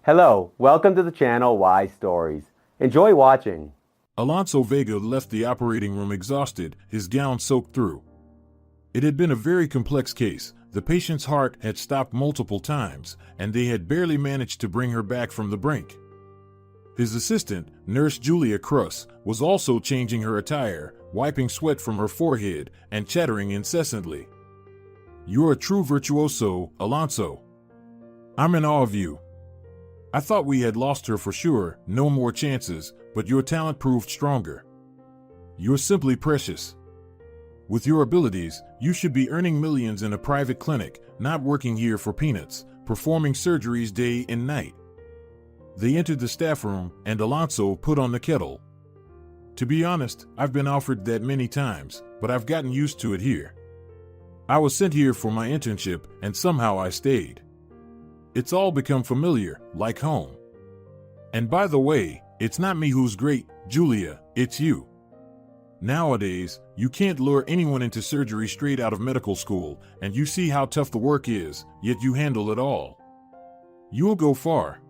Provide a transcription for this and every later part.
Hello, welcome to the channel Why Stories. Enjoy watching. Alonso Vega left the operating room exhausted, his gown soaked through. It had been a very complex case. The patient's heart had stopped multiple times, and they had barely managed to bring her back from the brink. His assistant, nurse Julia Krus, was also changing her attire, wiping sweat from her forehead, and chattering incessantly. "You're a true virtuoso, Alonso. I'm in awe of you. I thought we had lost her for sure, no more chances, but your talent proved stronger. You're simply precious. With your abilities, you should be earning millions in a private clinic, not working here for peanuts, performing surgeries day and night." They entered the staff room, and Alonso put on the kettle. "To be honest, I've been offered that many times, but I've gotten used to it here. I was sent here for my internship, and somehow I stayed. It's all become familiar, like home. And by the way, it's not me who's great, Julia, it's you. Nowadays, you can't lure anyone into surgery straight out of medical school, and you see how tough the work is, yet you handle it all. You'll go far."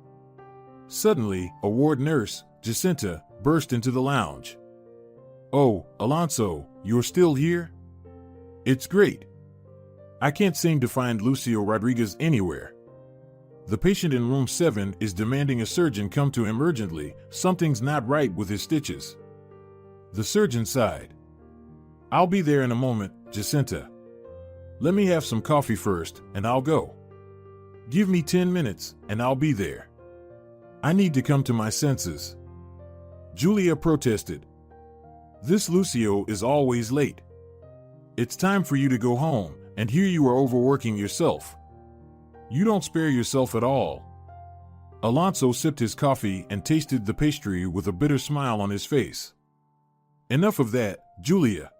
Suddenly, a ward nurse, Jacinta, burst into the lounge. "Oh, Alonso, you're still here? It's great. I can't seem to find Lucio Rodriguez anywhere. The patient in room 7 is demanding a surgeon come to him urgently. Something's not right with his stitches." The surgeon sighed. "I'll be there in a moment, Jacinta. Let me have some coffee first, and I'll go. Give me 10 minutes, and I'll be there. I need to come to my senses." Julia protested. "This Lucio is always late. It's time for you to go home, and here you are overworking yourself. You don't spare yourself at all." Alonso sipped his coffee and tasted the pastry with a bitter smile on his face. "Enough of that, Julia.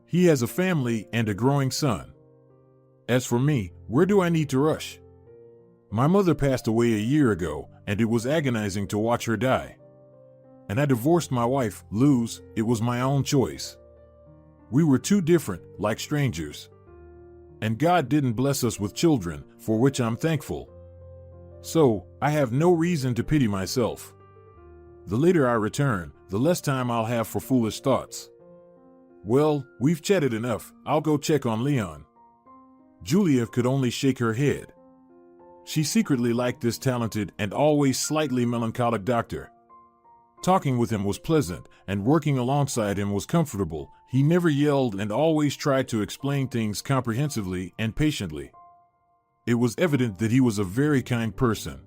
He has a family and a growing son. As for me, where do I need to rush? My mother passed away a year ago, and it was agonizing to watch her die. And I divorced my wife, Luz. It was my own choice. We were too different, like strangers. And God didn't bless us with children, for which I'm thankful. So, I have no reason to pity myself. The later I return, the less time I'll have for foolish thoughts. Well, we've chatted enough. I'll go check on Leon." Julia could only shake her head. She secretly liked this talented and always slightly melancholic doctor. Talking with him was pleasant, and working alongside him was comfortable. He never yelled and always tried to explain things comprehensively and patiently. It was evident that he was a very kind person.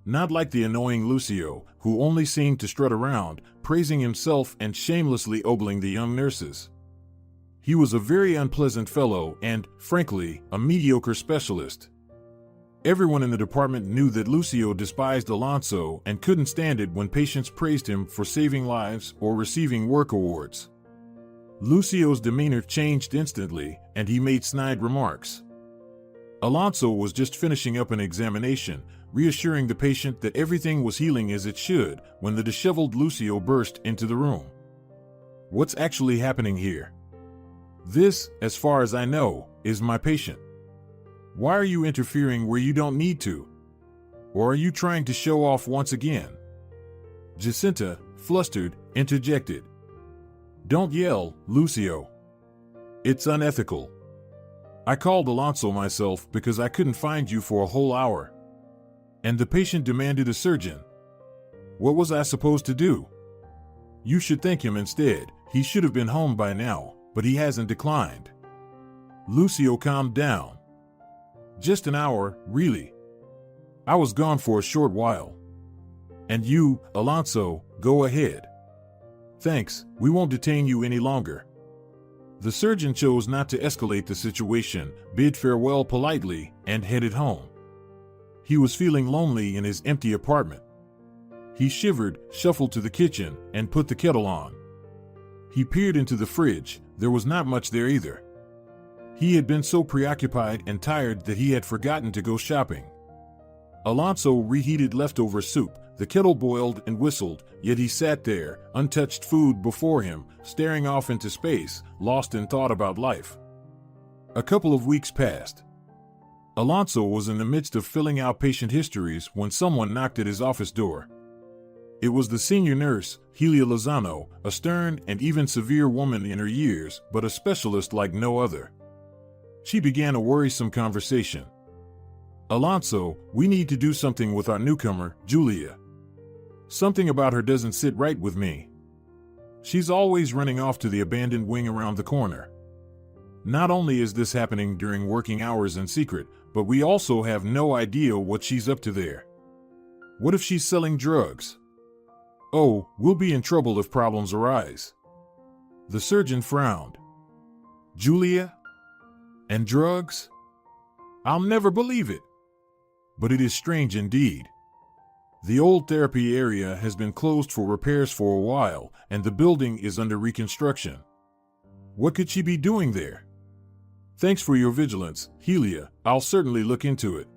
Not like the annoying Lucio, who only seemed to strut around, praising himself and shamelessly ogling the young nurses. He was a very unpleasant fellow and, frankly, a mediocre specialist. Everyone in the department knew that Lucio despised Alonso and couldn't stand it when patients praised him for saving lives or receiving work awards. Lucio's demeanor changed instantly, and he made snide remarks. Alonso was just finishing up an examination, reassuring the patient that everything was healing as it should, when the disheveled Lucio burst into the room. "What's actually happening here? This, as far as I know, is my patient. Why are you interfering where you don't need to? Or are you trying to show off once again?" Jacinta, flustered, interjected. "Don't yell, Lucio. It's unethical. I called Alonso myself because I couldn't find you for a whole hour. And the patient demanded a surgeon. What was I supposed to do? You should thank him instead. He should have been home by now, but he hasn't declined." Lucio calmed down. "Just an hour, really? I was gone for a short while. And you, Alonso, go ahead. Thanks, we won't detain you any longer." The surgeon chose not to escalate the situation, bid farewell politely, and headed home. He was feeling lonely in his empty apartment. He shivered, shuffled to the kitchen, and put the kettle on. He peered into the fridge. There was not much there either. He had been so preoccupied and tired that he had forgotten to go shopping. Alonso reheated leftover soup. The kettle boiled and whistled, yet he sat there, untouched food before him, staring off into space, lost in thought about life. A couple of weeks passed. Alonso was in the midst of filling out patient histories when someone knocked at his office door. It was the senior nurse, Julia Lozano, a stern and even severe woman in her years, but a specialist like no other. She began a worrisome conversation. "Alonso, we need to do something with our newcomer, Julia. Something about her doesn't sit right with me. She's always running off to the abandoned wing around the corner. Not only is this happening during working hours in secret, but we also have no idea what she's up to there. What if she's selling drugs? Oh, we'll be in trouble if problems arise." The surgeon frowned. "Julia? And drugs? I'll never believe it. But it is strange indeed. The old therapy area has been closed for repairs for a while, and the building is under reconstruction. What could she be doing there? Thanks for your vigilance, Julia. I'll certainly look into it."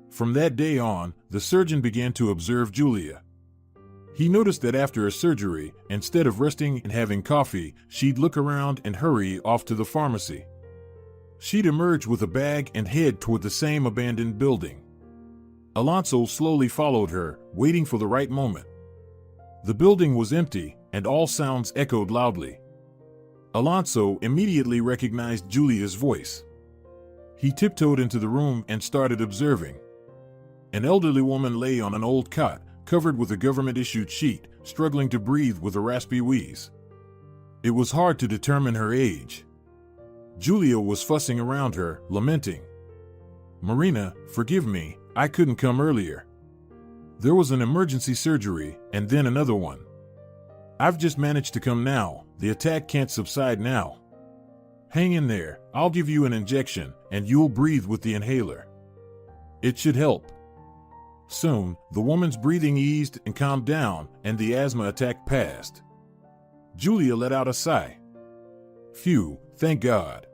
From that day on, the surgeon began to observe Julia. He noticed that after a surgery, instead of resting and having coffee, she'd look around and hurry off to the pharmacy. She'd emerge with a bag and head toward the same abandoned building. Alonso slowly followed her, waiting for the right moment. The building was empty, and all sounds echoed loudly. Alonso immediately recognized Julia's voice. He tiptoed into the room and started observing. An elderly woman lay on an old cot, covered with a government-issued sheet, struggling to breathe with a raspy wheeze. It was hard to determine her age. Julia was fussing around her, lamenting. "Marina, forgive me, I couldn't come earlier. There was an emergency surgery, and then another one. I've just managed to come now. The attack can't subside now. Hang in there, I'll give you an injection, and you'll breathe with the inhaler. It should help." Soon, the woman's breathing eased and calmed down, and the asthma attack passed. Julia let out a sigh. "Phew, thank God.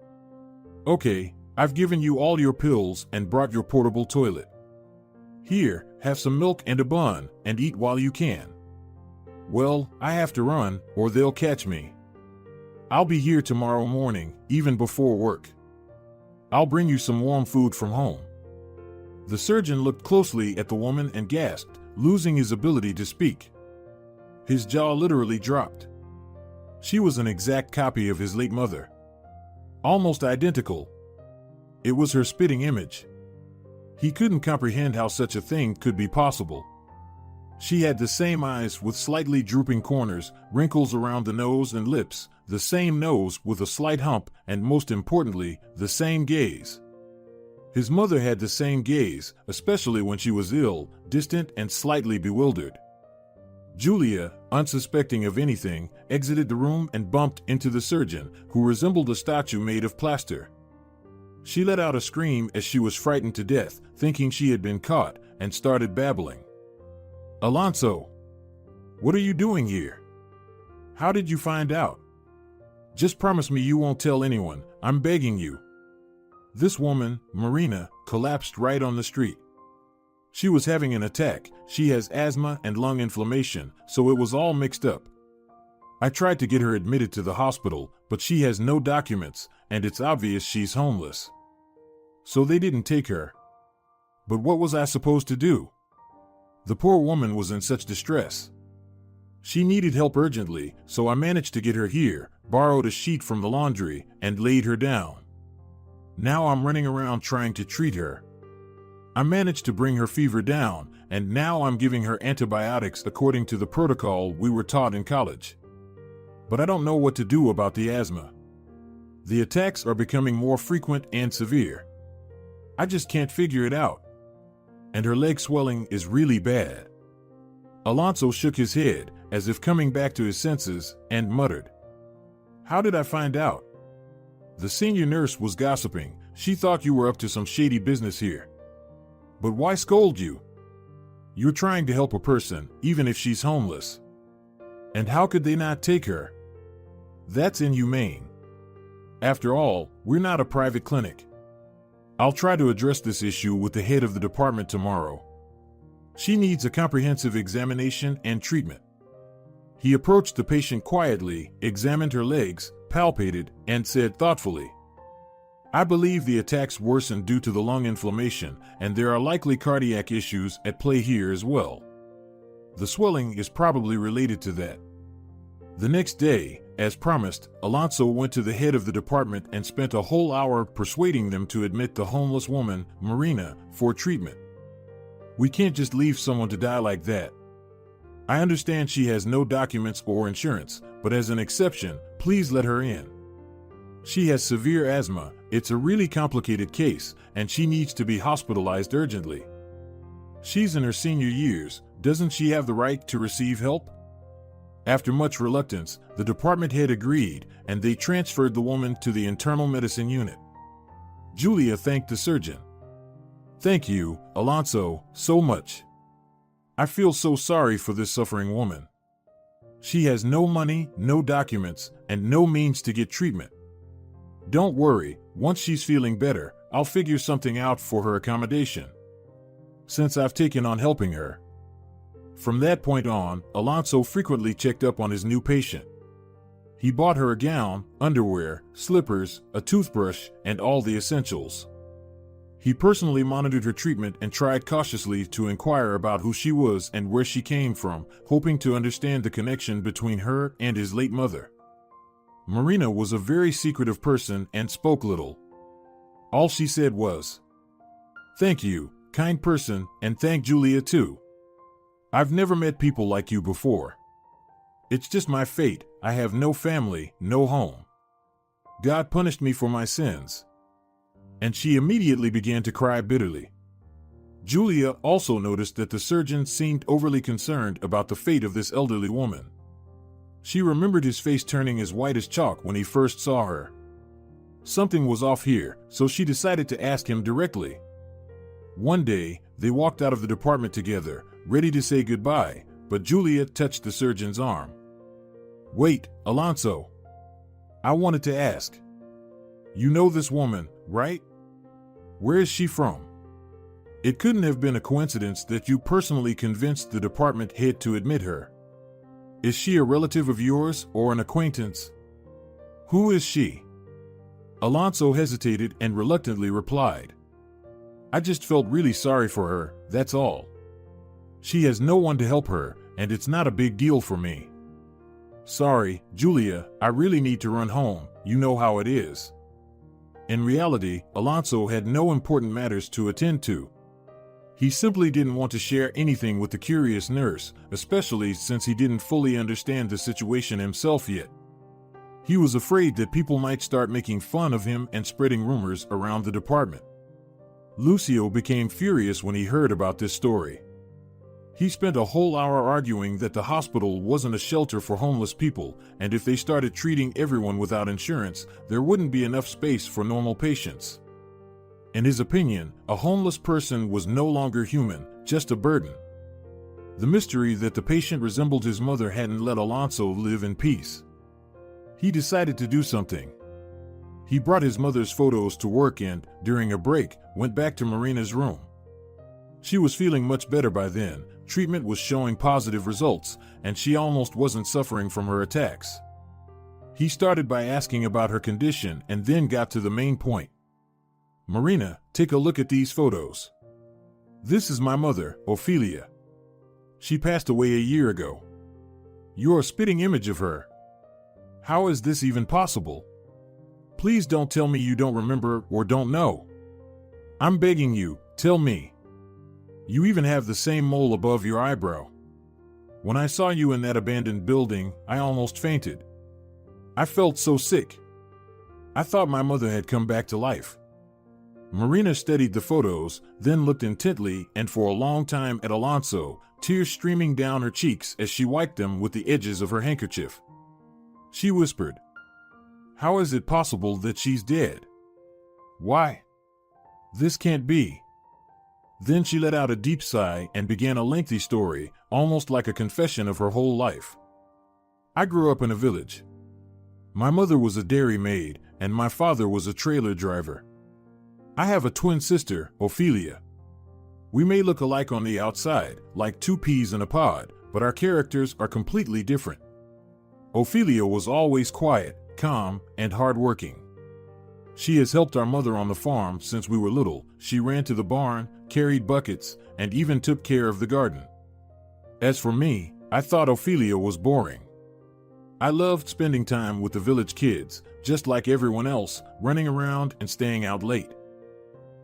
Okay, I've given you all your pills and brought your portable toilet. Here, have some milk and a bun, and eat while you can. Well, I have to run, or they'll catch me. I'll be here tomorrow morning, even before work. I'll bring you some warm food from home." The surgeon looked closely at the woman and gasped, losing his ability to speak. His jaw literally dropped. She was an exact copy of his late mother. Almost identical. It was her spitting image. He couldn't comprehend how such a thing could be possible. She had the same eyes with slightly drooping corners, wrinkles around the nose and lips, the same nose with a slight hump, and most importantly, the same gaze. His mother had the same gaze, especially when she was ill, distant and slightly bewildered. Julia, unsuspecting of anything, exited the room and bumped into the surgeon, who resembled a statue made of plaster. She let out a scream as she was frightened to death, thinking she had been caught, and started babbling. "Alonso, what are you doing here? How did you find out? Just promise me you won't tell anyone, I'm begging you." This woman, Marina, collapsed right on the street. She was having an attack. She has asthma and lung inflammation, so it was all mixed up. I tried to get her admitted to the hospital, but she has no documents, and it's obvious she's homeless. So they didn't take her. But what was I supposed to do? The poor woman was in such distress. She needed help urgently, so I managed to get her here, borrowed a sheet from the laundry, and laid her down. Now I'm running around trying to treat her. I managed to bring her fever down, and now I'm giving her antibiotics according to the protocol we were taught in college. But I don't know what to do about the asthma. The attacks are becoming more frequent and severe. I just can't figure it out. And her leg swelling is really bad." Alonso shook his head, as if coming back to his senses, and muttered, "How did I find out? The senior nurse was gossiping. She thought you were up to some shady business here. But why scold you? You're trying to help a person, even if she's homeless. And how could they not take her? That's inhumane. After all, we're not a private clinic. I'll try to address this issue with the head of the department tomorrow. She needs a comprehensive examination and treatment." He approached the patient quietly, examined her legs, palpated, and said thoughtfully, I believe the attacks worsened due to the lung inflammation, and there are likely cardiac issues at play here as well. The swelling is probably related to that. The next day, as promised, Alonso went to the head of the department and spent a whole hour persuading them to admit the homeless woman, Marina, for treatment. We can't just leave someone to die like that. I understand she has no documents or insurance, but as an exception, please let her in. She has severe asthma, it's a really complicated case, and she needs to be hospitalized urgently. She's in her senior years, doesn't she have the right to receive help? After much reluctance, the department head agreed, and they transferred the woman to the internal medicine unit. Julia thanked the surgeon. Thank you, Alonso, so much. I feel so sorry for this suffering woman. She has no money, no documents, and no means to get treatment. Don't worry, once she's feeling better, I'll figure something out for her accommodation. Since I've taken on helping her. From that point on, Alonso frequently checked up on his new patient. He bought her a gown, underwear, slippers, a toothbrush, and all the essentials. He personally monitored her treatment and tried cautiously to inquire about who she was and where she came from, hoping to understand the connection between her and his late mother. Marina was a very secretive person and spoke little. All she said was, "Thank you, kind person, and thank Julia too. I've never met people like you before. It's just my fate, I have no family, no home. God punished me for my sins." And she immediately began to cry bitterly. Julia also noticed that the surgeon seemed overly concerned about the fate of this elderly woman. She remembered his face turning as white as chalk when he first saw her. Something was off here, so she decided to ask him directly. One day, they walked out of the department together, ready to say goodbye, but Julia touched the surgeon's arm. "Wait, Alonso. I wanted to ask. You know this woman, right? Where is she from? It couldn't have been a coincidence that you personally convinced the department head to admit her. Is she a relative of yours or an acquaintance? Who is she?" Alonso hesitated and reluctantly replied, "I just felt really sorry for her, that's all. She has no one to help her, and it's not a big deal for me. Sorry, Julia, I really need to run home, you know how it is." In reality, Alonso had no important matters to attend to. He simply didn't want to share anything with the curious nurse, especially since he didn't fully understand the situation himself yet. He was afraid that people might start making fun of him and spreading rumors around the department. Lucio became furious when he heard about this story. He spent a whole hour arguing that the hospital wasn't a shelter for homeless people, and if they started treating everyone without insurance, there wouldn't be enough space for normal patients. In his opinion, a homeless person was no longer human, just a burden. The mystery that the patient resembled his mother hadn't let Alonso live in peace. He decided to do something. He brought his mother's photos to work and, during a break, went back to Marina's room. She was feeling much better by then, treatment was showing positive results, and she almost wasn't suffering from her attacks. He started by asking about her condition and then got to the main point. "Marina, take a look at these photos. This is my mother, Ophelia. She passed away a year ago. You're a spitting image of her. How is this even possible? Please don't tell me you don't remember or don't know. I'm begging you, tell me. You even have the same mole above your eyebrow. When I saw you in that abandoned building, I almost fainted. I felt so sick. I thought my mother had come back to life." Marina studied the photos, then looked intently and for a long time at Alonso, tears streaming down her cheeks as she wiped them with the edges of her handkerchief. She whispered, "How is it possible that she's dead? Why? This can't be." Then she let out a deep sigh and began a lengthy story, almost like a confession of her whole life. "I grew up in a village. My mother was a dairy maid, and my father was a trailer driver. I have a twin sister, Ophelia. We may look alike on the outside, like two peas in a pod, but our characters are completely different. Ophelia was always quiet, calm, and hardworking. She has helped our mother on the farm since we were little. She ran to the barn, carried buckets, and even took care of the garden. As for me, I thought Ophelia was boring. I loved spending time with the village kids, just like everyone else, running around and staying out late.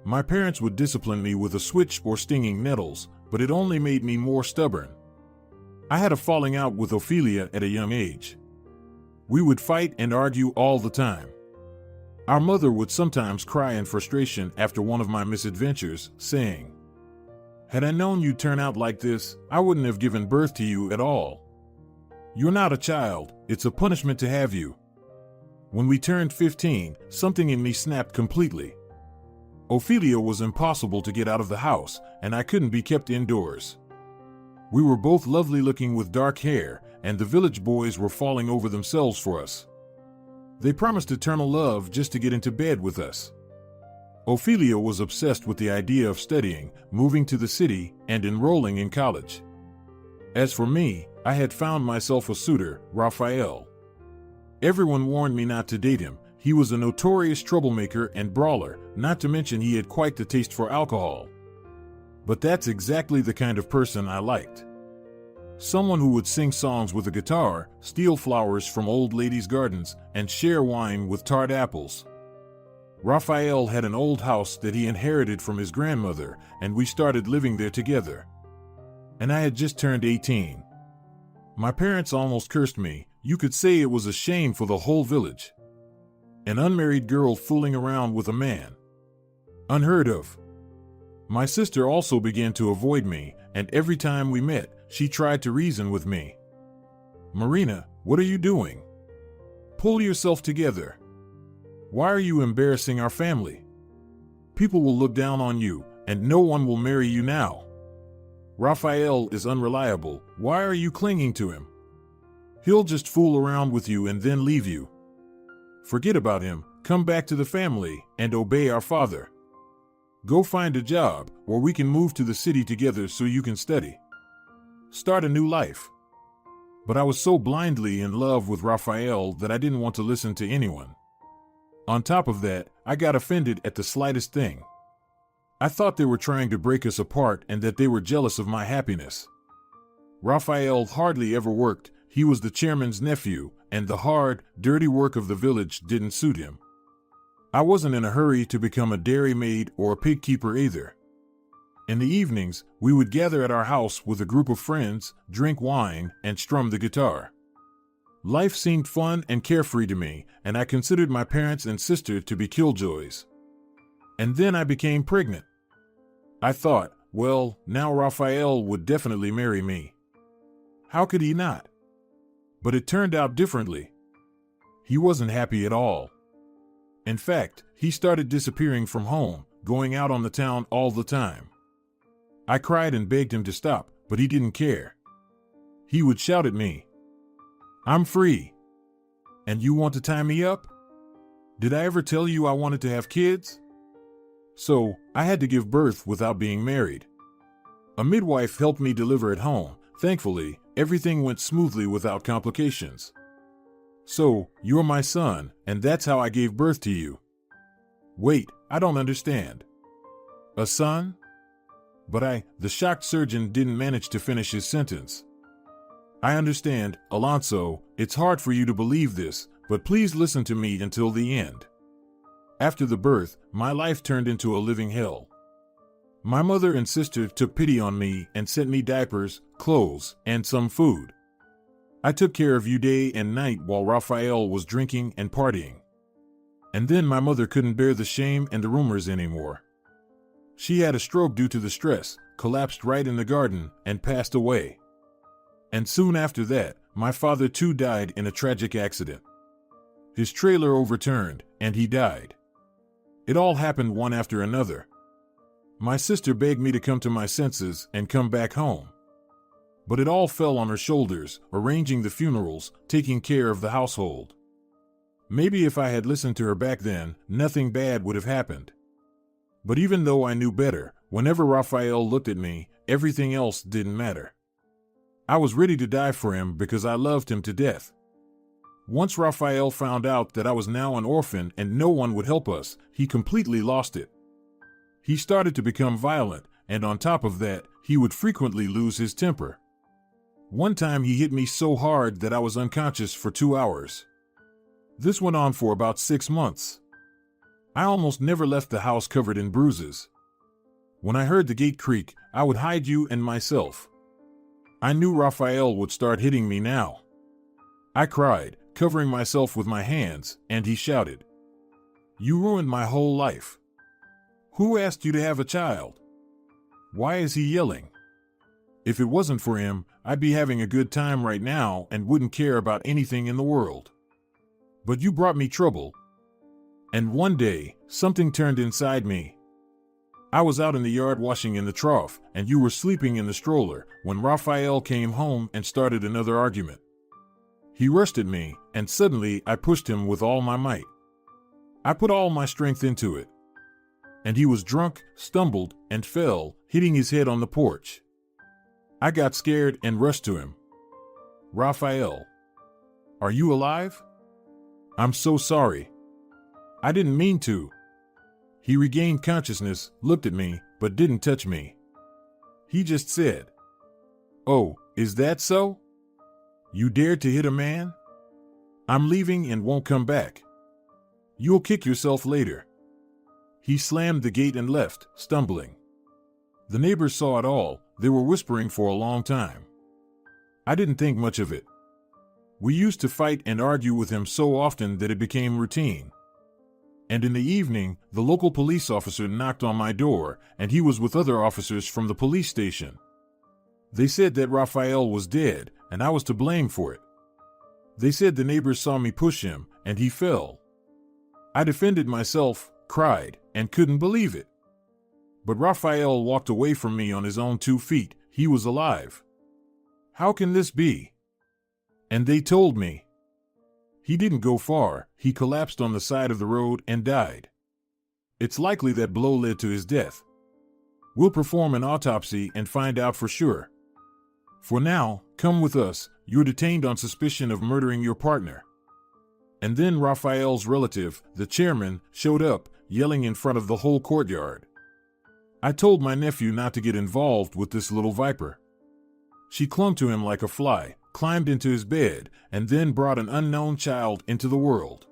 My parents would discipline me with a switch or stinging nettles, but it only made me more stubborn. I had a falling out with Ophelia at a young age. We would fight and argue all the time. Our mother would sometimes cry in frustration after one of my misadventures, saying, "Had I known you'd turn out like this, I wouldn't have given birth to you at all. You're not a child, it's a punishment to have you." When we turned 15, something in me snapped completely. Ophelia was impossible to get out of the house, and I couldn't be kept indoors. We were both lovely looking with dark hair, and the village boys were falling over themselves for us. They promised eternal love just to get into bed with us. Ophelia was obsessed with the idea of studying, moving to the city, and enrolling in college. As for me, I had found myself a suitor, Raphael. Everyone warned me not to date him. He was a notorious troublemaker and brawler, not to mention he had quite the taste for alcohol. But that's exactly the kind of person I liked. Someone who would sing songs with a guitar, steal flowers from old ladies' gardens, and share wine with tart apples. Raphael had an old house that he inherited from his grandmother, and we started living there together. And I had just turned 18. My parents almost cursed me. You could say it was a shame for the whole village. An unmarried girl fooling around with a man. Unheard of. My sister also began to avoid me, and every time we met, she tried to reason with me. "Marina, what are you doing? Pull yourself together. Why are you embarrassing our family? People will look down on you, and no one will marry you now. Raphael is unreliable. Why are you clinging to him? He'll just fool around with you and then leave you. Forget about him, come back to the family, and obey our father. Go find a job, or we can move to the city together so you can study. Start a new life." But I was so blindly in love with Raphael that I didn't want to listen to anyone. On top of that, I got offended at the slightest thing. I thought they were trying to break us apart and that they were jealous of my happiness. Raphael hardly ever worked. He was the chairman's nephew, and the hard, dirty work of the village didn't suit him. I wasn't in a hurry to become a dairymaid or a pig keeper either. In the evenings, we would gather at our house with a group of friends, drink wine, and strum the guitar. Life seemed fun and carefree to me, and I considered my parents and sister to be killjoys. And then I became pregnant. I thought, well, now Raphael would definitely marry me. How could he not? But it turned out differently. He wasn't happy at all. In fact, he started disappearing from home, going out on the town all the time. I cried and begged him to stop, but he didn't care. He would shout at me, "I'm free. And you want to tie me up? Did I ever tell you I wanted to have kids?" So, I had to give birth without being married. A midwife helped me deliver at home. Thankfully, everything went smoothly without complications. So, you're my son, and that's how I gave birth to you. Wait, I don't understand. A son? But the shocked surgeon didn't manage to finish his sentence. I understand, Alonso, it's hard for you to believe this, but please listen to me until the end. After the birth, my life turned into a living hell. My mother and sister took pity on me and sent me diapers, clothes, and some food. I took care of you day and night while Raphael was drinking and partying. And then my mother couldn't bear the shame and the rumors anymore. She had a stroke due to the stress, collapsed right in the garden, and passed away. And soon after that, my father too died in a tragic accident. His trailer overturned, and he died. It all happened one after another. My sister begged me to come to my senses and come back home. But it all fell on her shoulders, arranging the funerals, taking care of the household. Maybe if I had listened to her back then, nothing bad would have happened. But even though I knew better, whenever Raphael looked at me, everything else didn't matter. I was ready to die for him because I loved him to death. Once Raphael found out that I was now an orphan and no one would help us, he completely lost it. He started to become violent, and on top of that, he would frequently lose his temper. One time he hit me so hard that I was unconscious for 2 hours. This went on for about 6 months. I almost never left the house covered in bruises. When I heard the gate creak, I would hide you and myself. I knew Raphael would start hitting me now. I cried, covering myself with my hands, and he shouted, "You ruined my whole life. Who asked you to have a child? Why is he yelling? If it wasn't for him, I'd be having a good time right now and wouldn't care about anything in the world. But you brought me trouble. And one day, something turned inside me. I was out in the yard washing in the trough, and you were sleeping in the stroller when Raphael came home and started another argument. He rushed at me, and suddenly I pushed him with all my might. I put all my strength into it. And he was drunk, stumbled, and fell, hitting his head on the porch. I got scared and rushed to him. Raphael, are you alive? I'm so sorry. I didn't mean to. He regained consciousness, looked at me, but didn't touch me. He just said, "Oh, is that so? You dared to hit a man? I'm leaving and won't come back. You'll kick yourself later." He slammed the gate and left, stumbling. The neighbors saw it all. They were whispering for a long time. I didn't think much of it. We used to fight and argue with him so often that it became routine. And in the evening, the local police officer knocked on my door, and he was with other officers from the police station. They said that Raphael was dead, and I was to blame for it. They said the neighbors saw me push him, and he fell. I defended myself, cried, and couldn't believe it. But Raphael walked away from me on his own 2 feet. He was alive. How can this be? And they told me. He didn't go far. He collapsed on the side of the road and died. It's likely that blow led to his death. We'll perform an autopsy and find out for sure. For now, come with us. You're detained on suspicion of murdering your partner. And then Raphael's relative, the chairman, showed up, yelling in front of the whole courtyard. I told my nephew not to get involved with this little viper. She clung to him like a fly, climbed into his bed, and then brought an unknown child into the world.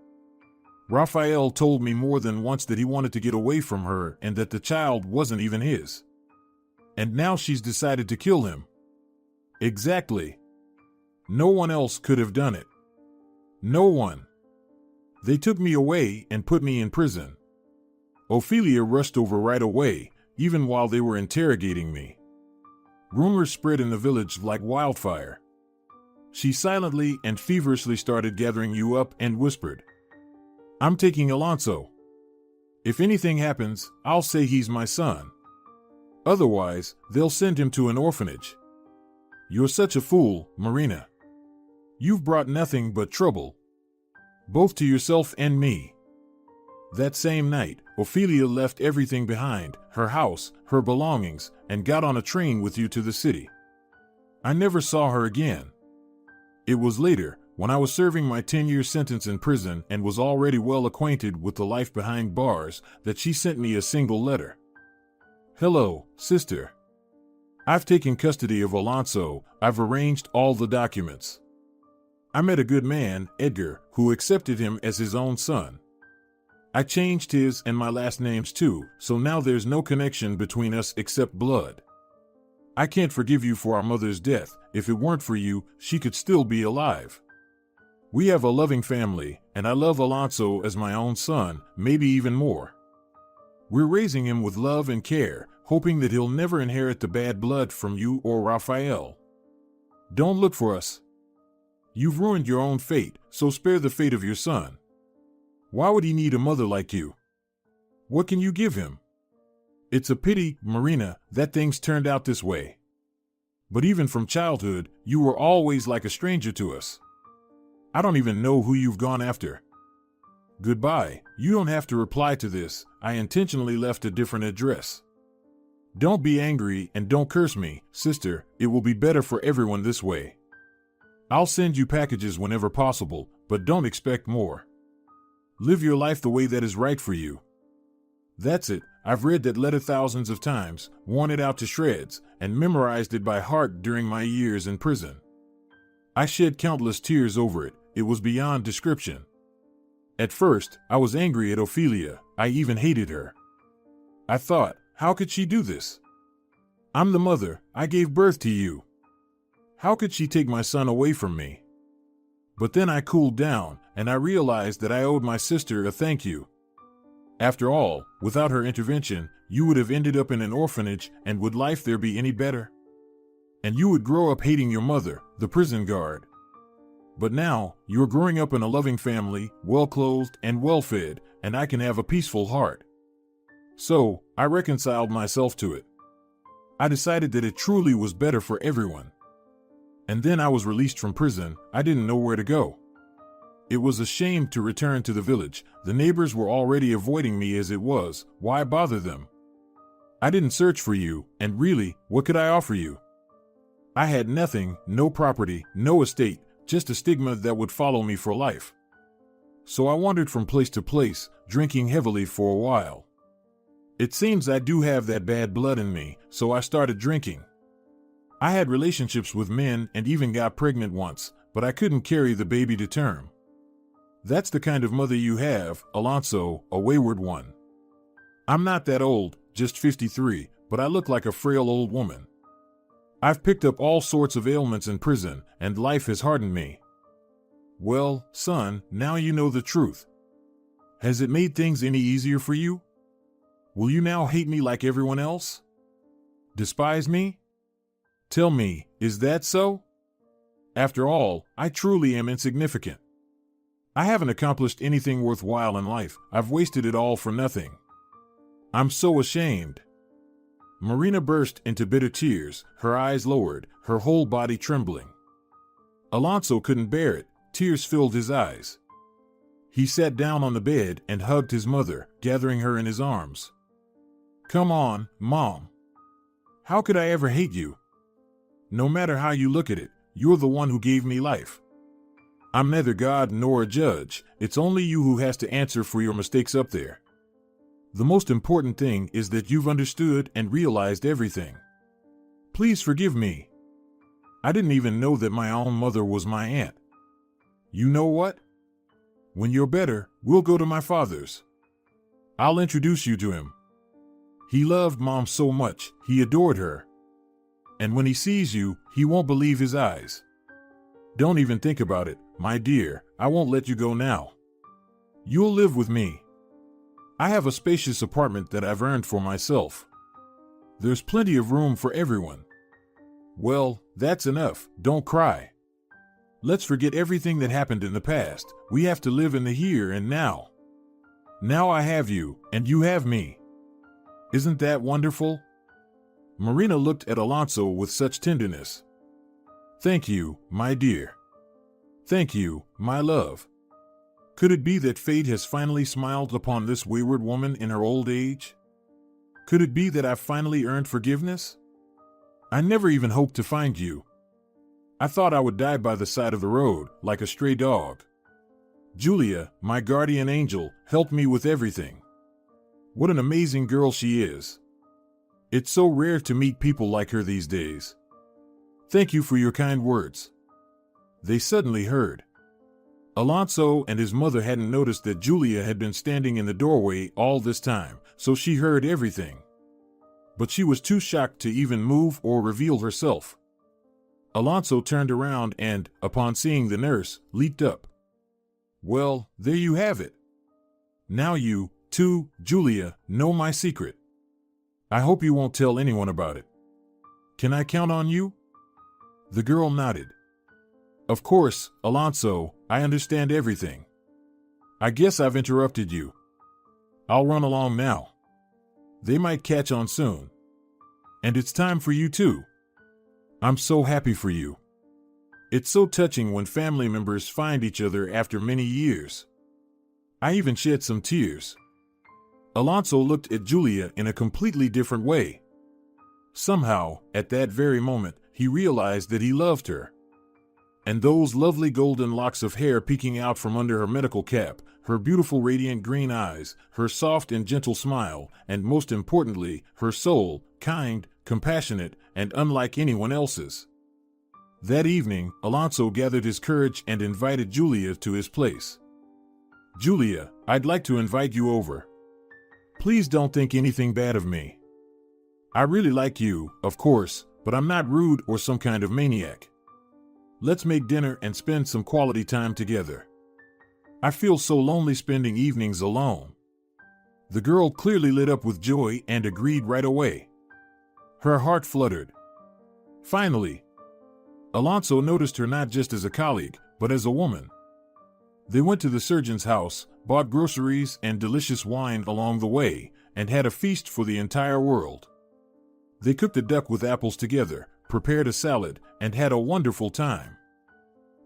Raphael told me more than once that he wanted to get away from her and that the child wasn't even his. And now she's decided to kill him. Exactly. No one else could have done it. No one. They took me away and put me in prison. Ophelia rushed over right away, even while they were interrogating me. Rumors spread in the village like wildfire. She silently and feverishly started gathering you up and whispered, "I'm taking Alonso. If anything happens, I'll say he's my son. Otherwise, they'll send him to an orphanage. You're such a fool, Marina. You've brought nothing but trouble, both to yourself and me." That same night, Ophelia left everything behind, her house, her belongings, and got on a train with you to the city. I never saw her again. It was later, when I was serving my 10-year sentence in prison and was already well acquainted with the life behind bars, that she sent me a single letter. "Hello, sister. I've taken custody of Alonso. I've arranged all the documents. I met a good man, Edgar, who accepted him as his own son. I changed his and my last names too, so now there's no connection between us except blood. I can't forgive you for our mother's death. If it weren't for you, she could still be alive. We have a loving family, and I love Alonso as my own son, maybe even more. We're raising him with love and care, hoping that he'll never inherit the bad blood from you or Raphael. Don't look for us. You've ruined your own fate, so spare the fate of your son. Why would he need a mother like you? What can you give him? It's a pity, Marina, that things turned out this way. But even from childhood, you were always like a stranger to us. I don't even know who you've gone after. Goodbye. You don't have to reply to this. I intentionally left a different address. Don't be angry and don't curse me, sister. It will be better for everyone this way. I'll send you packages whenever possible, but don't expect more. Live your life the way that is right for you. That's it. I've read that letter thousands of times, worn it out to shreds, and memorized it by heart during my years in prison. I shed countless tears over it. It was beyond description. At first, I was angry at Ophelia. I even hated her. I thought, how could she do this? I'm the mother. I gave birth to you. How could she take my son away from me? But then I cooled down, and I realized that I owed my sister a thank you. After all, without her intervention, you would have ended up in an orphanage, and would life there be any better? And you would grow up hating your mother, the prison guard. But now, you're growing up in a loving family, well-clothed and well-fed, and I can have a peaceful heart. So, I reconciled myself to it. I decided that it truly was better for everyone. And then I was released from prison. I didn't know where to go. It was a shame to return to the village. The neighbors were already avoiding me as it was. Why bother them? I didn't search for you, and really, what could I offer you? I had nothing, no property, no estate, just a stigma that would follow me for life. So I wandered from place to place, drinking heavily for a while. It seems I do have that bad blood in me, so I started drinking. I had relationships with men and even got pregnant once, but I couldn't carry the baby to term. That's the kind of mother you have, Alonso, a wayward one. I'm not that old, just 53, but I look like a frail old woman. I've picked up all sorts of ailments in prison, and life has hardened me. Well, son, now you know the truth. Has it made things any easier for you? Will you now hate me like everyone else? Despise me? Tell me, is that so? After all, I truly am insignificant. I haven't accomplished anything worthwhile in life. I've wasted it all for nothing. I'm so ashamed. Marina burst into bitter tears, her eyes lowered, her whole body trembling. Alonso couldn't bear it. Tears filled his eyes. He sat down on the bed and hugged his mother, gathering her in his arms. Come on, Mom. How could I ever hate you? No matter how you look at it, you're the one who gave me life. I'm neither God nor a judge. It's only you who has to answer for your mistakes up there. The most important thing is that you've understood and realized everything. Please forgive me. I didn't even know that my own mother was my aunt. You know what? When you're better, we'll go to my father's. I'll introduce you to him. He loved Mom so much, he adored her. And when he sees you, he won't believe his eyes. Don't even think about it, my dear. I won't let you go now. You'll live with me. I have a spacious apartment that I've earned for myself. There's plenty of room for everyone. Well, that's enough. Don't cry. Let's forget everything that happened in the past. We have to live in the here and now. Now I have you, and you have me. Isn't that wonderful? Marina looked at Alonso with such tenderness. Thank you, my dear. Thank you, my love. Could it be that fate has finally smiled upon this wayward woman in her old age? Could it be that I've finally earned forgiveness? I never even hoped to find you. I thought I would die by the side of the road, like a stray dog. Julia, my guardian angel, helped me with everything. What an amazing girl she is. It's so rare to meet people like her these days. Thank you for your kind words. They suddenly heard. Alonso and his mother hadn't noticed that Julia had been standing in the doorway all this time, so she heard everything. But she was too shocked to even move or reveal herself. Alonso turned around and, upon seeing the nurse, leaped up. Well, there you have it. Now you, too, Julia, know my secret. I hope you won't tell anyone about it. Can I count on you? The girl nodded. Of course, Alonso, I understand everything. I guess I've interrupted you. I'll run along now. They might catch on soon. And it's time for you too. I'm so happy for you. It's so touching when family members find each other after many years. I even shed some tears. Alonso looked at Julia in a completely different way. Somehow, at that very moment, he realized that he loved her. And those lovely golden locks of hair peeking out from under her medical cap, her beautiful radiant green eyes, her soft and gentle smile, and most importantly, her soul, kind, compassionate, and unlike anyone else's. That evening, Alonso gathered his courage and invited Julia to his place. "Julia, I'd like to invite you over. Please don't think anything bad of me. I really like you, of course, but I'm not rude or some kind of maniac. Let's make dinner and spend some quality time together. I feel so lonely spending evenings alone." The girl clearly lit up with joy and agreed right away. Her heart fluttered. Finally, Alonso noticed her not just as a colleague, but as a woman. They went to the surgeon's house, bought groceries and delicious wine along the way, and had a feast for the entire world. They cooked a duck with apples together, prepared a salad, and had a wonderful time.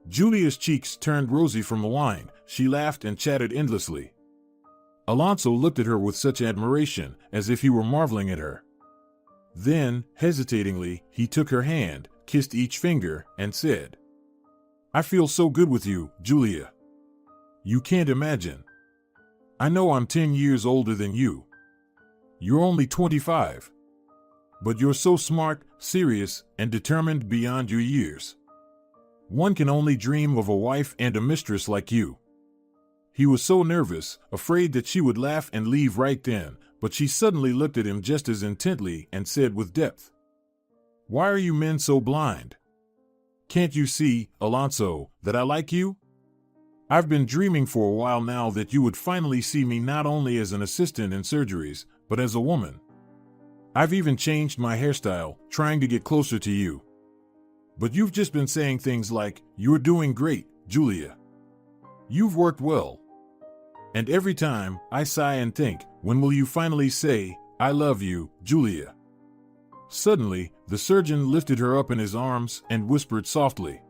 Julia's cheeks turned rosy from the wine. She laughed and chatted endlessly. Alonso looked at her with such admiration, as if he were marveling at her. Then, hesitatingly, he took her hand, kissed each finger, and said, "I feel so good with you, Julia. You can't imagine. I know I'm 10 years older than you. You're only 25. But you're so smart, serious, and determined beyond your years. One can only dream of a wife and a mistress like you." He was so nervous, afraid that she would laugh and leave right then, but she suddenly looked at him just as intently and said with depth, "Why are you men so blind? Can't you see, Alonso, that I like you? I've been dreaming for a while now that you would finally see me not only as an assistant in surgeries, but as a woman. I've even changed my hairstyle, trying to get closer to you. But you've just been saying things like, 'You're doing great, Julia. You've worked well.' And every time, I sigh and think, when will you finally say, 'I love you, Julia?'" Suddenly, the surgeon lifted her up in his arms and whispered softly,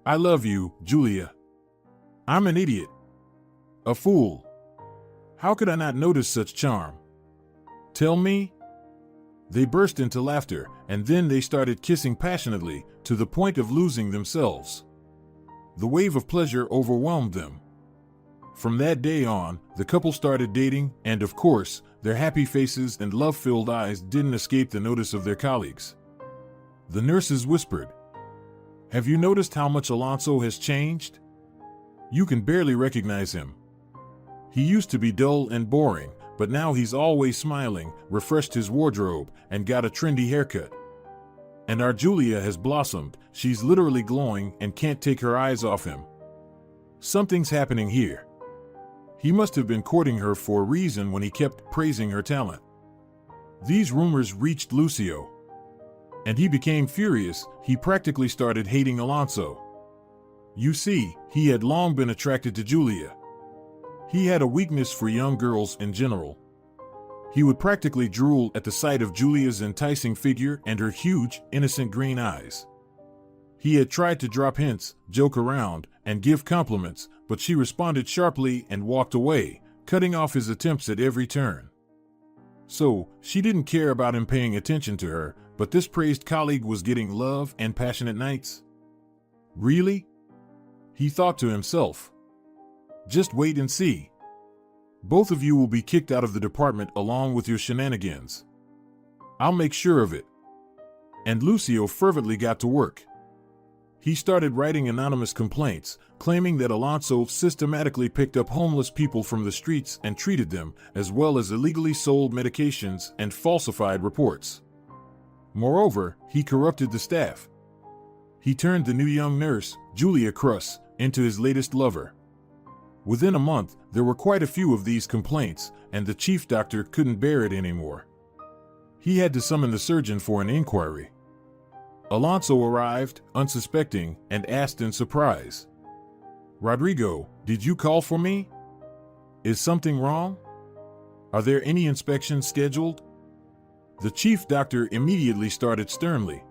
"I love you, Julia. I'm an idiot. A fool. How could I not notice such charm? Tell me?" They burst into laughter, and then they started kissing passionately, to the point of losing themselves. The wave of pleasure overwhelmed them. From that day on, the couple started dating, and of course, their happy faces and love-filled eyes didn't escape the notice of their colleagues. The nurses whispered, "Have you noticed how much Alonso has changed? You can barely recognize him. He used to be dull and boring, but now he's always smiling, refreshed his wardrobe, and got a trendy haircut. And our Julia has blossomed. She's literally glowing and can't take her eyes off him. Something's happening here. He must have been courting her for a reason when he kept praising her talent." These rumors reached Lucio, and he became furious. He practically started hating Alonso. You see, he had long been attracted to Julia. He had a weakness for young girls in general. He would practically drool at the sight of Julia's enticing figure and her huge, innocent green eyes. He had tried to drop hints, joke around, and give compliments, but she responded sharply and walked away, cutting off his attempts at every turn. So, she didn't care about him paying attention to her, but this praised colleague was getting love and passionate nights? Really? He thought to himself. Just wait and see. Both of you will be kicked out of the department along with your shenanigans. I'll make sure of it. And Lucio fervently got to work. He started writing anonymous complaints, claiming that Alonso systematically picked up homeless people from the streets and treated them, as well as illegally sold medications and falsified reports. Moreover, he corrupted the staff. He turned the new young nurse, Julia Krus, into his latest lover. Within a month, there were quite a few of these complaints, and the chief doctor couldn't bear it anymore. He had to summon the surgeon for an inquiry. Alonso arrived, unsuspecting, and asked in surprise, "Rodrigo, did you call for me? Is something wrong? Are there any inspections scheduled?" The chief doctor immediately started sternly.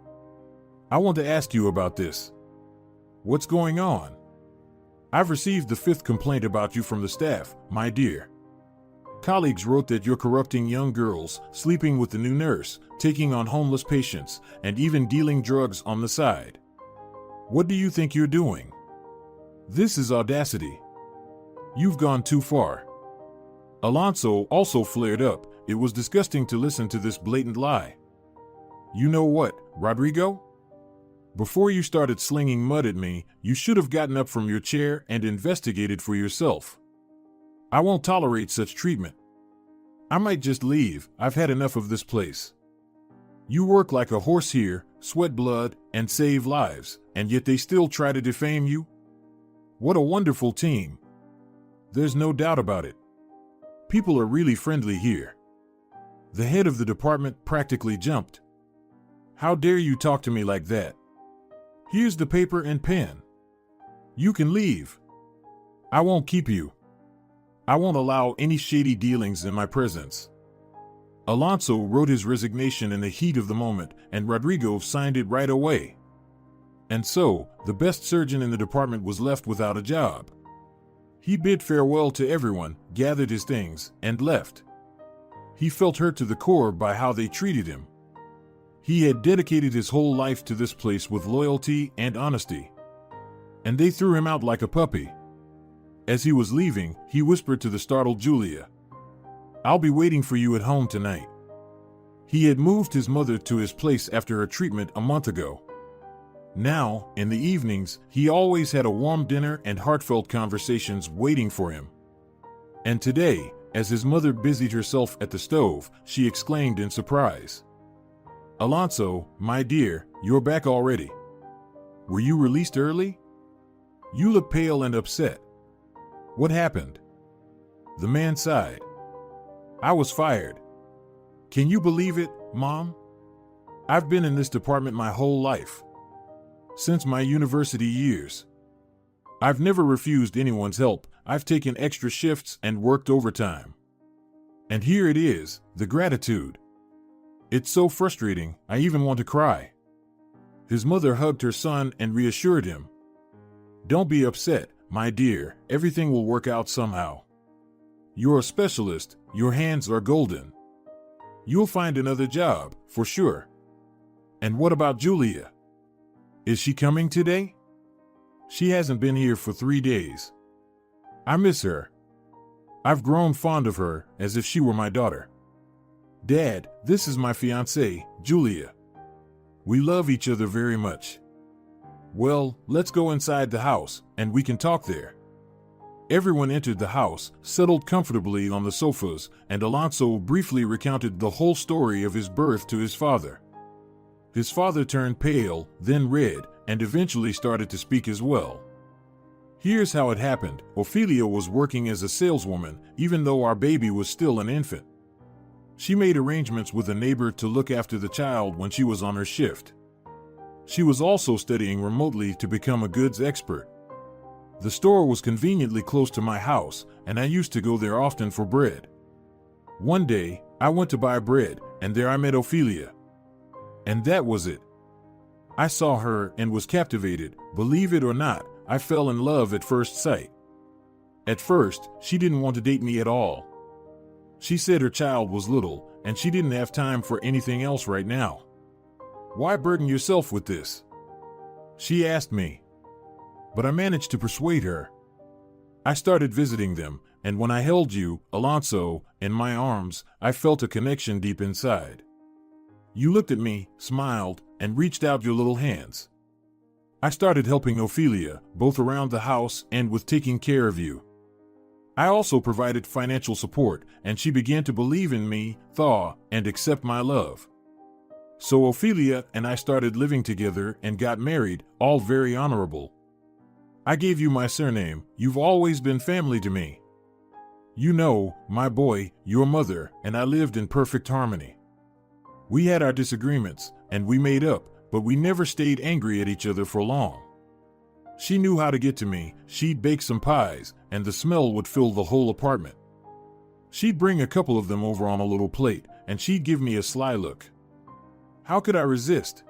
"I want to ask you about this. What's going on? I've received the 5th complaint about you from the staff, my dear. Colleagues wrote that you're corrupting young girls, sleeping with the new nurse, taking on homeless patients, and even dealing drugs on the side. What do you think you're doing? This is audacity. You've gone too far. Alonso also flared up. It was disgusting to listen to this blatant lie. You know what, Rodrigo? Before you started slinging mud at me, you should have gotten up from your chair and investigated for yourself. I won't tolerate such treatment. I might just leave. I've had enough of this place. You work like a horse here, sweat blood, and save lives, and yet they still try to defame you? What a wonderful team. There's no doubt about it. People are really friendly here. The head of the department practically jumped. How dare you talk to me like that? Here's the paper and pen. You can leave. I won't keep you. I won't allow any shady dealings in my presence. Alonso wrote his resignation in the heat of the moment, and Rodrigo signed it right away. And so, the best surgeon in the department was left without a job. He bid farewell to everyone, gathered his things, and left. He felt hurt to the core by how they treated him. He had dedicated his whole life to this place with loyalty and honesty. And they threw him out like a puppy. As he was leaving, he whispered to the startled Julia, "I'll be waiting for you at home tonight." He had moved his mother to his place after her treatment a month ago. Now, in the evenings, he always had a warm dinner and heartfelt conversations waiting for him. And today, as his mother busied herself at the stove, she exclaimed in surprise, "Alonso, my dear, you're back already. Were you released early? You look pale and upset. What happened?" The man sighed. "I was fired. Can you believe it, Mom? I've been in this department my whole life. Since my university years. I've never refused anyone's help. I've taken extra shifts and worked overtime. And here it is, the gratitude. It's so frustrating, I even want to cry." His mother hugged her son and reassured him. "Don't be upset, my dear, everything will work out somehow. You're a specialist, your hands are golden. You'll find another job, for sure. And what about Julia? Is she coming today? She hasn't been here for 3 days. I miss her. I've grown fond of her, as if she were my daughter. Dad, this is my fiancée, Julia. We love each other very much. Well, let's go inside the house, and we can talk there." Everyone entered the house, settled comfortably on the sofas, and Alonso briefly recounted the whole story of his birth to his father. His father turned pale, then red, and eventually started to speak as well. "Here's how it happened. Ophelia was working as a saleswoman, even though our baby was still an infant. She made arrangements with a neighbor to look after the child when she was on her shift. She was also studying remotely to become a goods expert. The store was conveniently close to my house, and I used to go there often for bread. One day, I went to buy bread, and there I met Ophelia. And that was it. I saw her and was captivated. Believe it or not, I fell in love at first sight. At first, she didn't want to date me at all. She said her child was little, and she didn't have time for anything else right now. Why burden yourself with this? She asked me. But I managed to persuade her. I started visiting them, and when I held you, Alonso, in my arms, I felt a connection deep inside. You looked at me, smiled, and reached out your little hands. I started helping Ophelia, both around the house and with taking care of you. I also provided financial support, and she began to believe in me, thaw, and accept my love. So Ophelia and I started living together and got married, all very honorable. I gave you my surname. You've always been family to me. You know, my boy, your mother, and I lived in perfect harmony. We had our disagreements, and we made up, but we never stayed angry at each other for long. She knew how to get to me. She'd bake some pies, and the smell would fill the whole apartment. She'd bring a couple of them over on a little plate, and she'd give me a sly look. How could I resist?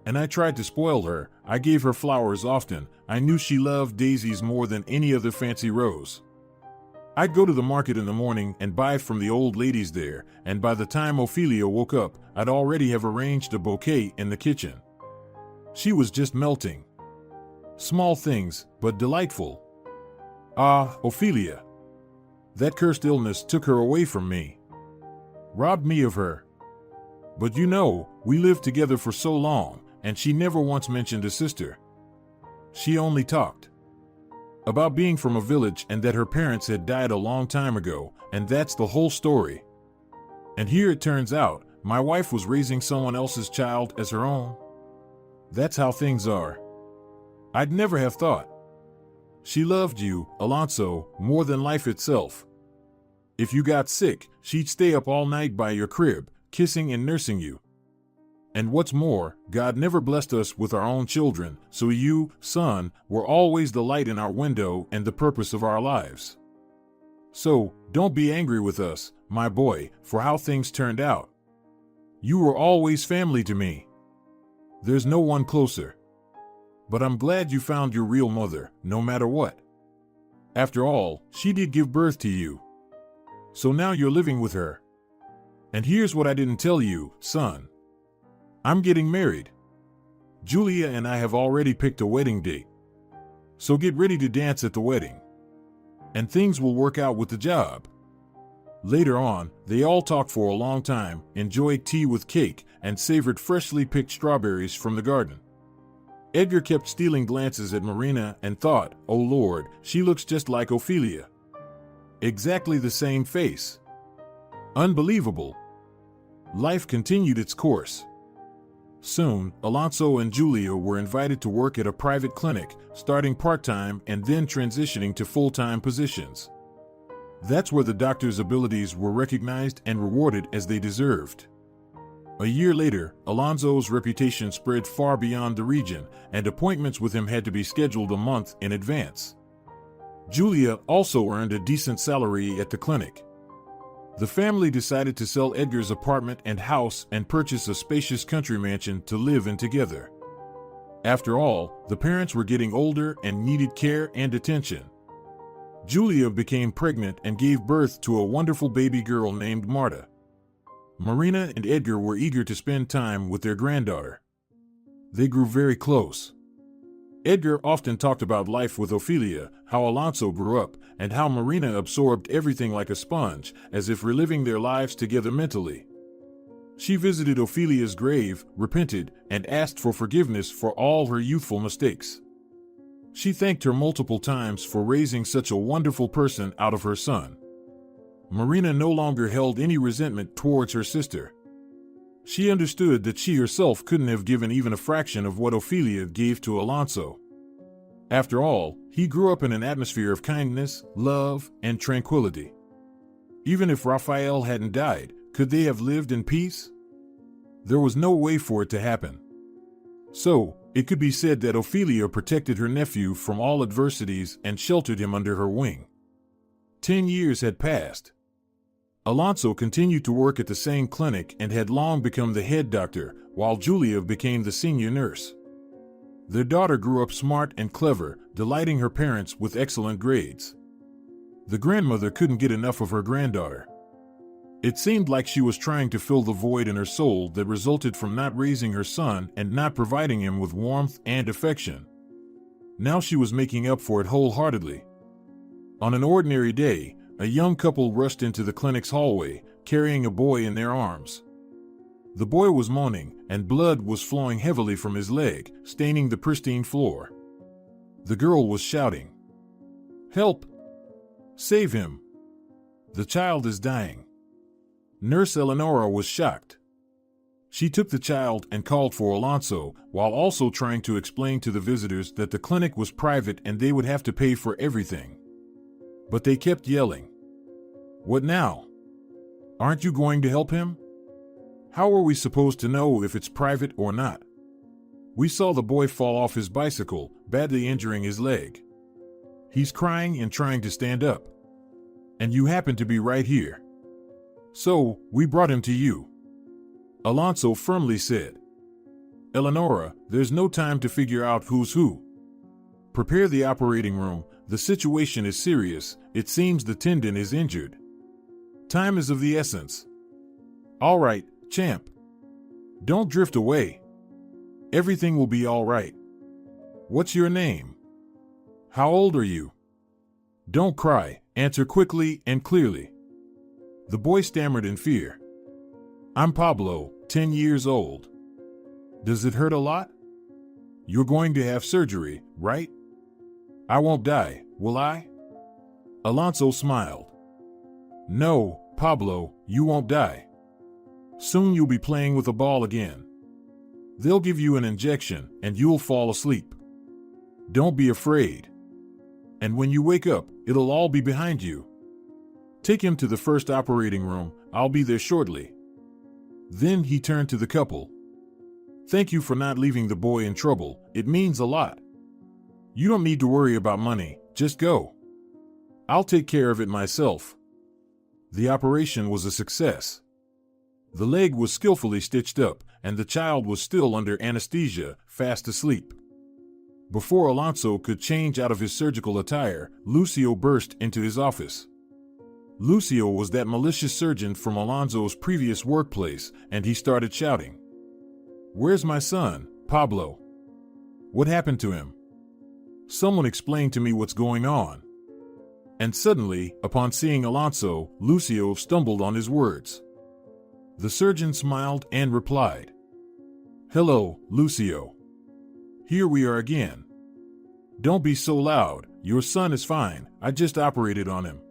And I tried to spoil her. I gave her flowers often. I knew she loved daisies more than any other fancy rose. I'd go to the market in the morning and buy from the old ladies there, and by the time Ophelia woke up, I'd already have arranged a bouquet in the kitchen. She was just melting. Small things, but delightful. Ah, Ophelia. That cursed illness took her away from me. Robbed me of her. But you know, we lived together for so long, and she never once mentioned a sister. She only talked about being from a village and that her parents had died a long time ago, and that's the whole story. And here it turns out, my wife was raising someone else's child as her own. That's how things are. I'd never have thought. She loved you, Alonso, more than life itself. If you got sick, she'd stay up all night by your crib, kissing and nursing you. And what's more, God never blessed us with our own children, so you, son, were always the light in our window and the purpose of our lives. So, don't be angry with us, my boy, for how things turned out. You were always family to me. There's no one closer. But I'm glad you found your real mother, no matter what. After all, she did give birth to you. So now you're living with her. And here's what I didn't tell you, son. I'm getting married. Julia and I have already picked a wedding date. So get ready to dance at the wedding. And things will work out with the job. Later on, they all talked for a long time, enjoyed tea with cake, and savored freshly picked strawberries from the garden. Edgar kept stealing glances at Marina and thought, oh Lord, she looks just like Ophelia. Exactly the same face. Unbelievable. Life continued its course. Soon, Alonso and Julia were invited to work at a private clinic, starting part-time and then transitioning to full-time positions. That's where the doctor's abilities were recognized and rewarded as they deserved. A year later, Alonso's reputation spread far beyond the region, and appointments with him had to be scheduled a month in advance. Julia also earned a decent salary at the clinic. The family decided to sell Edgar's apartment and house and purchase a spacious country mansion to live in together. After all, the parents were getting older and needed care and attention. Julia became pregnant and gave birth to a wonderful baby girl named Marta. Marina and Edgar were eager to spend time with their granddaughter. They grew very close. Edgar often talked about life with Ophelia, how Alonso grew up, and how Marina absorbed everything like a sponge, as if reliving their lives together mentally. She visited Ophelia's grave, repented, and asked for forgiveness for all her youthful mistakes. She thanked her multiple times for raising such a wonderful person out of her son. Marina no longer held any resentment towards her sister. She understood that she herself couldn't have given even a fraction of what Ophelia gave to Alonso. After all, he grew up in an atmosphere of kindness, love, and tranquility. Even if Raphael hadn't died, could they have lived in peace? There was no way for it to happen. So, it could be said that Ophelia protected her nephew from all adversities and sheltered him under her wing. 10 years had passed. Alonso continued to work at the same clinic and had long become the head doctor, while Julia became the senior nurse. Their daughter grew up smart and clever, delighting her parents with excellent grades. The grandmother couldn't get enough of her granddaughter. It seemed like she was trying to fill the void in her soul that resulted from not raising her son and not providing him with warmth and affection. Now she was making up for it wholeheartedly. On an ordinary day, a young couple rushed into the clinic's hallway, carrying a boy in their arms. The boy was moaning, and blood was flowing heavily from his leg, staining the pristine floor. The girl was shouting, "Help! Save him! The child is dying." Nurse Eleonora was shocked. She took the child and called for Alonso, while also trying to explain to the visitors that the clinic was private and they would have to pay for everything. But they kept yelling, "What now? Aren't you going to help him? How are we supposed to know if it's private or not? We saw the boy fall off his bicycle, badly injuring his leg. He's crying and trying to stand up. And you happen to be right here. So, we brought him to you." Alonso firmly said, "Eleonora, there's no time to figure out who's who. Prepare the operating room. The situation is serious. It seems the tendon is injured. Time is of the essence. All right, champ. Don't drift away. Everything will be all right." What's your name? How old are you? Don't cry, answer quickly and clearly. The boy stammered in fear. I'm Pablo, 10 years old. Does it hurt a lot? You're going to have surgery, right? I won't die, will I? Alonso smiled. No, Pablo, you won't die. Soon you'll be playing with a ball again. They'll give you an injection and you'll fall asleep. Don't be afraid. And when you wake up, it'll all be behind you. Take him to the first operating room. I'll be there shortly. Then he turned to the couple. Thank you for not leaving the boy in trouble. It means a lot. You don't need to worry about money. Just go. I'll take care of it myself. The operation was a success. The leg was skillfully stitched up, and the child was still under anesthesia, fast asleep. Before Alonso could change out of his surgical attire, Lucio burst into his office. Lucio was that malicious surgeon from Alonso's previous workplace, and he started shouting. Where's my son, Pablo? What happened to him? Someone explain to me what's going on. And suddenly, upon seeing Alonso, Lucio stumbled on his words. The surgeon smiled and replied. Hello, Lucio. Here we are again. Don't be so loud. Your son is fine. I just operated on him.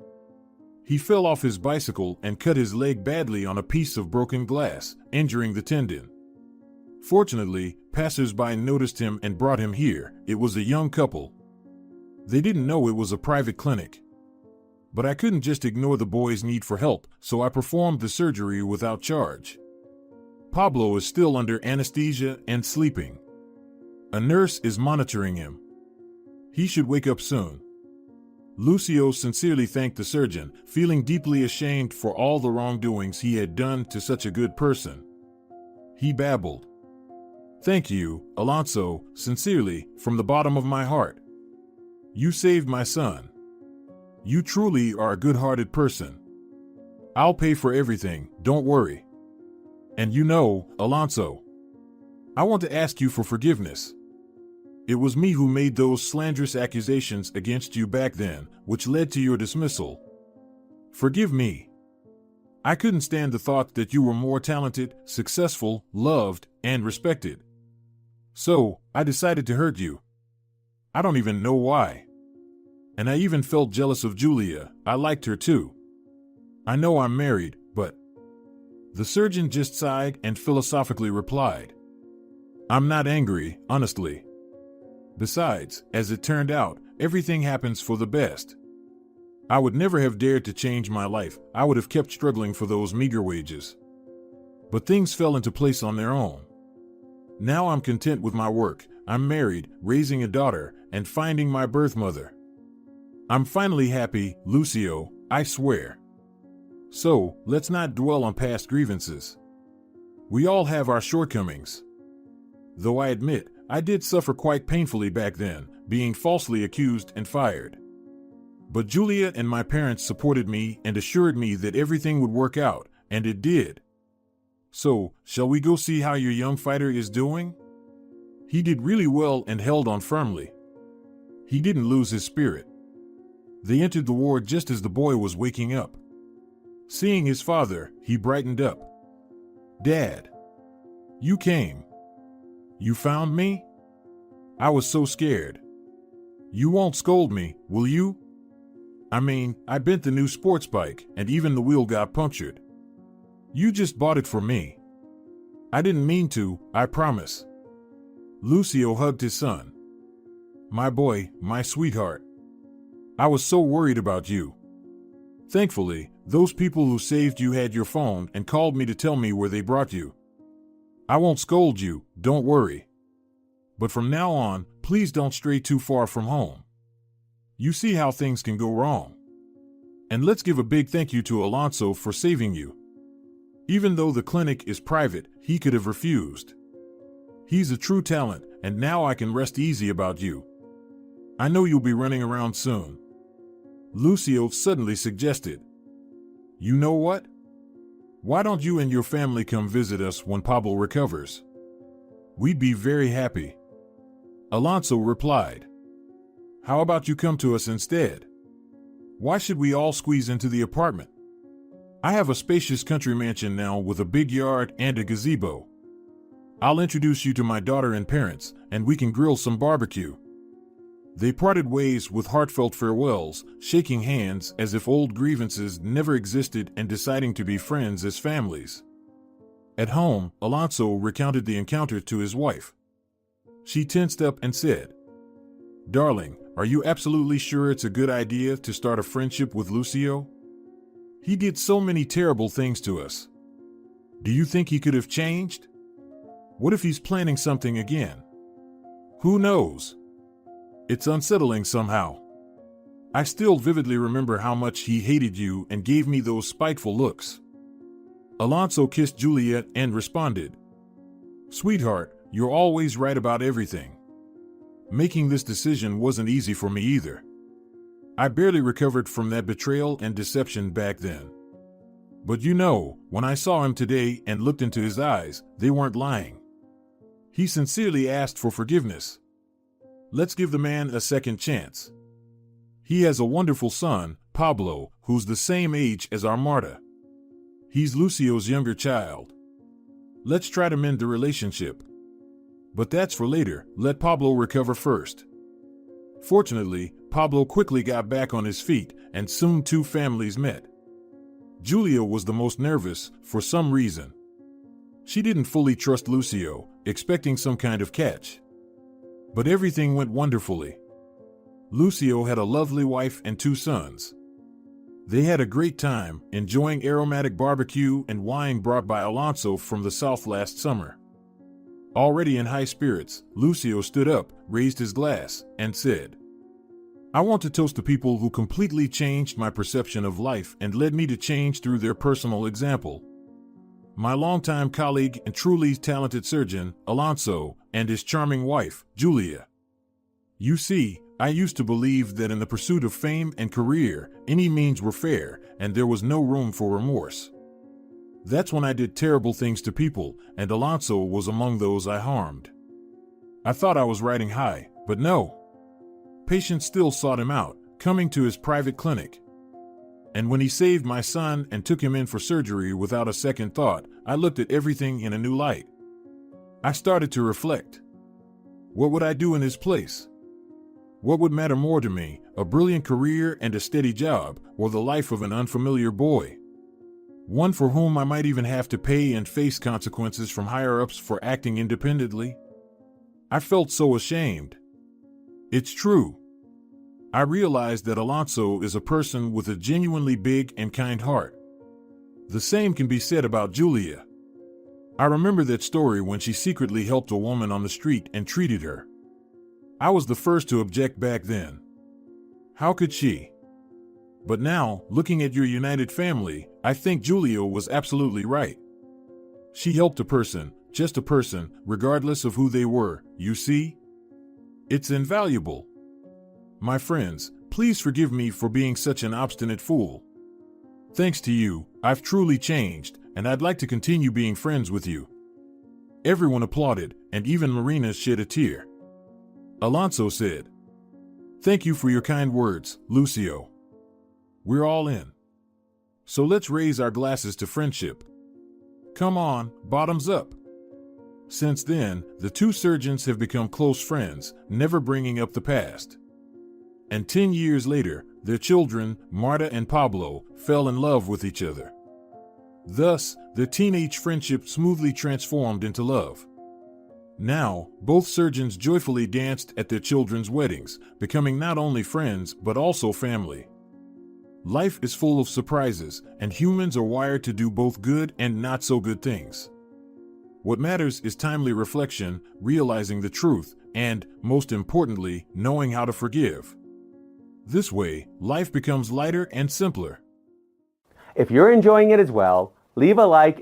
He fell off his bicycle and cut his leg badly on a piece of broken glass, injuring the tendon. Fortunately, passers-by noticed him and brought him here. It was a young couple. They didn't know it was a private clinic. But I couldn't just ignore the boy's need for help, so I performed the surgery without charge. Pablo is still under anesthesia and sleeping. A nurse is monitoring him. He should wake up soon. Lucio sincerely thanked the surgeon, feeling deeply ashamed for all the wrongdoings he had done to such a good person. He babbled. Thank you, Alonso, sincerely, from the bottom of my heart. You saved my son. You truly are a good-hearted person. I'll pay for everything, don't worry. And you know, Alonso, I want to ask you for forgiveness. It was me who made those slanderous accusations against you back then, which led to your dismissal. Forgive me. I couldn't stand the thought that you were more talented, successful, loved, and respected. So, I decided to hurt you. I don't even know why. And I even felt jealous of Julia. I liked her too. I know I'm married, but... The surgeon just sighed and philosophically replied. I'm not angry, honestly. Besides, as it turned out, everything happens for the best. I would never have dared to change my life. I would have kept struggling for those meager wages. But things fell into place on their own. Now I'm content with my work. I'm married, raising a daughter, and finding my birth mother. I'm finally happy, Lucio, I swear. So, let's not dwell on past grievances. We all have our shortcomings. Though I admit, I did suffer quite painfully back then, being falsely accused and fired. But Julia and my parents supported me and assured me that everything would work out, and it did. So, shall we go see how your young fighter is doing? He did really well and held on firmly. He didn't lose his spirit. They entered the ward just as the boy was waking up. Seeing his father, he brightened up. Dad, you came. You found me? I was so scared. You won't scold me, will you? I mean, I bent the new sports bike, and even the wheel got punctured. You just bought it for me. I didn't mean to, I promise. Lucio hugged his son. My boy, my sweetheart. I was so worried about you. Thankfully, those people who saved you had your phone and called me to tell me where they brought you. I won't scold you, don't worry. But from now on, please don't stray too far from home. You see how things can go wrong. And let's give a big thank you to Alonso for saving you. Even though the clinic is private, he could have refused. He's a true talent, and now I can rest easy about you. I know you'll be running around soon. Lucio suddenly suggested. You know what? Why don't you and your family come visit us when Pablo recovers? We'd be very happy. Alonso replied. How about you come to us instead? Why should we all squeeze into the apartment? I have a spacious country mansion now with a big yard and a gazebo. I'll introduce you to my daughter and parents, and we can grill some barbecue. They parted ways with heartfelt farewells, shaking hands as if old grievances never existed and deciding to be friends as families. At home, Alonso recounted the encounter to his wife. She tensed up and said, Darling, are you absolutely sure it's a good idea to start a friendship with Lucio? He did so many terrible things to us. Do you think he could have changed? What if he's planning something again? Who knows? It's unsettling somehow. I still vividly remember how much he hated you and gave me those spiteful looks. Alonso kissed Juliet and responded, Sweetheart, you're always right about everything. Making this decision wasn't easy for me either. I barely recovered from that betrayal and deception back then. But you know, when I saw him today and looked into his eyes, they weren't lying. He sincerely asked for forgiveness. Let's give the man a second chance. He has a wonderful son, Pablo, who's the same age as our Marta. He's Lucio's younger child. Let's try to mend the relationship. But that's for later. Let Pablo recover first. Fortunately, Pablo quickly got back on his feet, and soon two families met. Julia was the most nervous, for some reason. She didn't fully trust Lucio, expecting some kind of catch. But everything went wonderfully. Lucio had a lovely wife and two sons. They had a great time, enjoying aromatic barbecue and wine brought by Alonso from the south last summer. Already in high spirits, Lucio stood up, raised his glass, and said, I want to toast the people who completely changed my perception of life and led me to change through their personal example. My longtime colleague and truly talented surgeon, Alonso, and his charming wife, Julia. You see, I used to believe that in the pursuit of fame and career, any means were fair, and there was no room for remorse. That's when I did terrible things to people, and Alonso was among those I harmed. I thought I was riding high, but no. Patients still sought him out, coming to his private clinic. And when he saved my son and took him in for surgery without a second thought, I looked at everything in a new light. I started to reflect. What would I do in his place? What would matter more to me, a brilliant career and a steady job, or the life of an unfamiliar boy? One for whom I might even have to pay and face consequences from higher-ups for acting independently? I felt so ashamed. It's true. I realized that Alonso is a person with a genuinely big and kind heart. The same can be said about Julia. I remember that story when she secretly helped a woman on the street and treated her. I was the first to object back then. How could she? But now, looking at your united family, I think Julia was absolutely right. She helped a person, just a person, regardless of who they were, you see? It's invaluable. My friends, please forgive me for being such an obstinate fool. Thanks to you, I've truly changed, and I'd like to continue being friends with you. Everyone applauded, and even Marina shed a tear. Alonso said, Thank you for your kind words, Lucio. We're all in. So let's raise our glasses to friendship. Come on, bottoms up. Since then, the two surgeons have become close friends, never bringing up the past. And 10 years later, their children, Marta and Pablo, fell in love with each other. Thus, their teenage friendship smoothly transformed into love. Now, both surgeons joyfully danced at their children's weddings, becoming not only friends but also family. Life is full of surprises, and humans are wired to do both good and not so good things. What matters is timely reflection, realizing the truth, and, most importantly, knowing how to forgive. This way, life becomes lighter and simpler. If you're enjoying it as well, leave a like